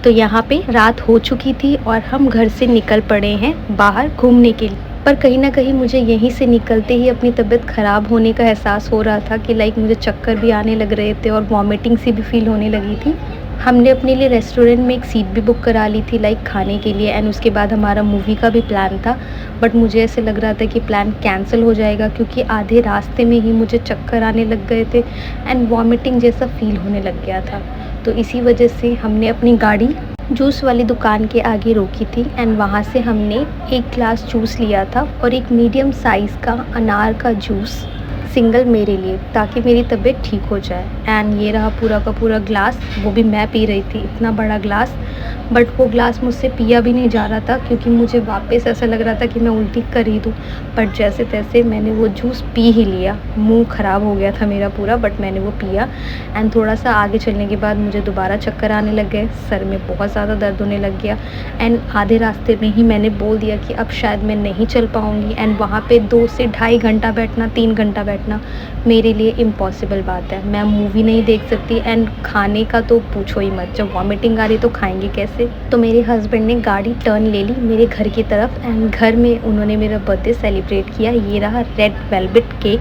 तो यहाँ पे रात हो चुकी थी और हम घर से निकल पड़े हैं बाहर घूमने के लिए। पर कहीं न कहीं मुझे यहीं से निकलते ही अपनी तबीयत ख़राब होने का एहसास हो रहा था कि लाइक मुझे चक्कर भी आने लग रहे थे और वॉमिटिंग सी भी फ़ील होने लगी थी। हमने अपने लिए रेस्टोरेंट में एक सीट भी बुक करा ली थी लाइक खाने के लिए, एंड उसके बाद हमारा मूवी का भी प्लान था। बट मुझे ऐसे लग रहा था कि प्लान कैंसिल हो जाएगा, क्योंकि आधे रास्ते में ही मुझे चक्कर आने लग गए थे एंड वॉमिटिंग जैसा फ़ील होने लग गया था। तो इसी वजह से हमने अपनी गाड़ी जूस वाली दुकान के आगे रोकी थी एंड वहाँ से हमने एक ग्लास जूस लिया था और एक मीडियम साइज़ का अनार का जूस सिंगल मेरे लिए, ताकि मेरी तबीयत ठीक हो जाए। एंड ये रहा पूरा का पूरा ग्लास, वो भी मैं पी रही थी, इतना बड़ा ग्लास। बट वो ग्लास मुझसे पिया भी नहीं जा रहा था, क्योंकि मुझे वापस ऐसा लग रहा था कि मैं उल्टी कर ही दूँ। बट जैसे तैसे मैंने वो जूस पी ही लिया। मुंह ख़राब हो गया था मेरा पूरा, बट मैंने वो पिया। एंड थोड़ा सा आगे चलने के बाद मुझे दोबारा चक्कर आने लग गए, सर में बहुत ज़्यादा दर्द होने लग गया। एंड आधे रास्ते में ही मैंने बोल दिया कि अब शायद मैं नहीं चल पाऊँगी। एंड वहाँ पे 2 से ढाई घंटा बैठना, 3 घंटा बैठना मेरे लिए इम्पॉसिबल बात है। मैं मूवी नहीं देख सकती, एंड खाने का तो पूछो ही मत। जब वॉमिटिंग आ रही तो खाएंगे कैसे। तो मेरे हस्बैंड ने गाड़ी टर्न ले ली मेरे घर की तरफ, एंड घर में उन्होंने मेरा बर्थडे सेलिब्रेट किया। ये रहा रेड वेलवेट केक,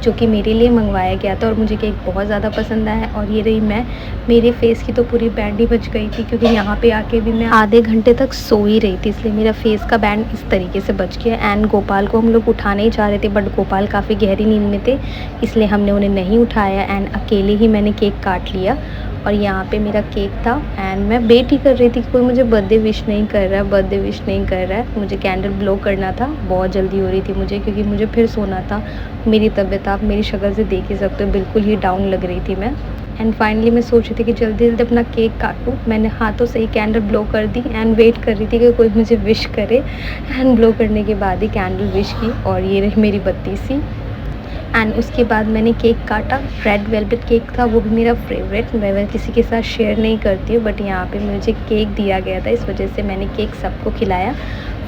जो कि मेरे लिए मंगवाया गया था और मुझे केक बहुत ज़्यादा पसंद आया। और ये रही मैं, मेरे फेस की तो पूरी बैंड ही बच गई थी, क्योंकि यहाँ पे आके भी मैं आधे घंटे तक सो ही रही थी, इसलिए मेरा फेस का बैंड इस तरीके से बच गया। एंड गोपाल को हम लोग उठाने ही जा रहे थे, बट गोपाल काफ़ी गहरी नींद में थे, इसलिए हमने उन्हें नहीं उठाया एंड अकेले ही मैंने केक काट लिया। और यहाँ पे मेरा केक था एंड मैं वेट ही कर रही थी कि कोई मुझे बर्थडे विश नहीं कर रहा है, बर्थडे विश नहीं कर रहा है। मुझे कैंडल ब्लो करना था, बहुत जल्दी हो रही थी मुझे, क्योंकि मुझे फिर सोना था। मेरी तबीयत आप मेरी शक्ल से देख ही सकते हो, बिल्कुल ही डाउन लग रही थी मैं। एंड फाइनली मैं सोच रही थी कि जल्दी जल्दी अपना केक काटूँ। मैंने हाथों से ही कैंडल ब्लो कर दी एंड वेट कर रही थी कि कोई मुझे विश करे। एंड ब्लो करने के बाद ही कैंडल विश की, और ये रही मेरी बत्ती सी। एंड उसके बाद मैंने केक काटा। रेड वेलवेट केक था, वो भी मेरा फेवरेट। मैं किसी के साथ शेयर नहीं करती हूँ, बट यहाँ पे मुझे केक दिया गया था, इस वजह से मैंने केक सबको खिलाया।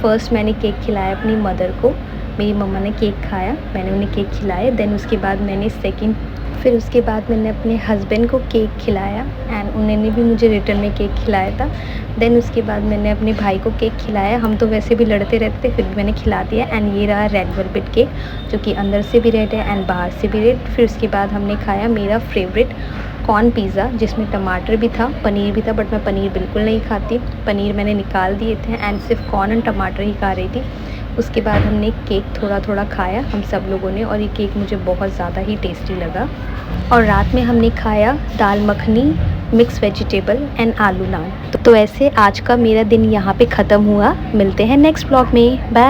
फ़र्स्ट मैंने केक खिलाया अपनी मदर को, मेरी मम्मा ने केक खाया, मैंने उन्हें केक खिलाया। देन उसके बाद मैंने अपने हस्बैंड को केक खिलाया एंड उन्होंने भी मुझे रिटर्न में केक खिलाया था। देन उसके बाद मैंने अपने भाई को केक खिलाया। हम तो वैसे भी लड़ते रहते थे, फिर भी मैंने खिला दिया। एंड ये रहा रेड वेलवेट केक, जो कि अंदर से भी रेड है एंड बाहर से भी रेड। फिर उसके बाद हमने खाया मेरा फेवरेट कॉर्न पिज़्ज़ा, जिसमें टमाटर भी था, पनीर भी था, बट मैं पनीर बिल्कुल नहीं खाती, पनीर मैंने निकाल दिए थे एंड सिर्फ कॉर्न एंड टमाटर ही खा रही थी। उसके बाद हमने केक थोड़ा थोड़ा खाया हम सब लोगों ने, और ये केक मुझे बहुत ज़्यादा ही टेस्टी लगा। और रात में हमने खाया दाल मखनी, मिक्स वेजिटेबल एंड आलू नान। तो ऐसे आज का मेरा दिन यहाँ पे ख़त्म हुआ। मिलते हैं नेक्स्ट ब्लॉग में, बाय।